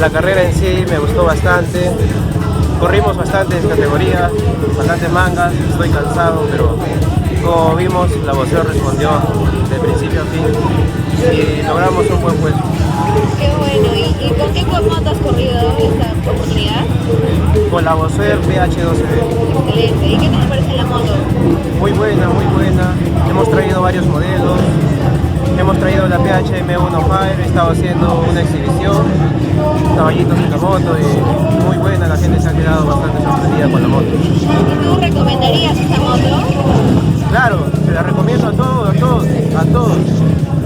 La carrera en sí me gustó bastante. Corrimos bastantes categorías, bastantes mangas, estoy cansado, pero como vimos, la boxeo respondió de principio a fin y logramos un buen puesto. Qué bueno. ¿Y con qué moto has corrido esta oportunidad? Con la boxeo PH12B. Excelente. ¿Y qué te parece la moto? Muy buena, muy buena. Hemos traído varios modelos. Hemos traído la PHM1 Fire, he estado haciendo una exhibición, caballitos en la moto y muy buena, la gente se ha quedado bastante sorprendida con la moto. ¿Y tú recomendarías esta moto? Claro, se la recomiendo a todos, a todos, a todos.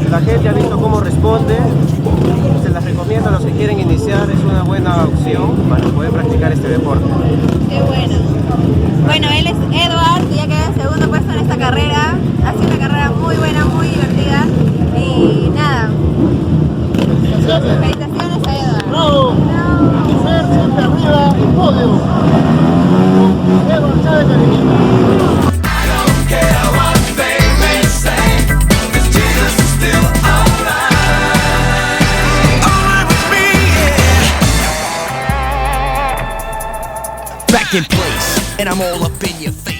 La gente ha visto cómo responde, se las recomiendo a los que quieren iniciar, es una buena opción para poder practicar este deporte. Qué bueno. Bueno, él es Edward, ya quedó en segundo puesto en esta carrera. Ha sido una carrera muy buena, muy divertida. Y nada. Felicitaciones a Edward. ¡Bravo! Ser siempre arriba, el podio. Edward Chávez Cariño. Back in place, and I'm all up in your face.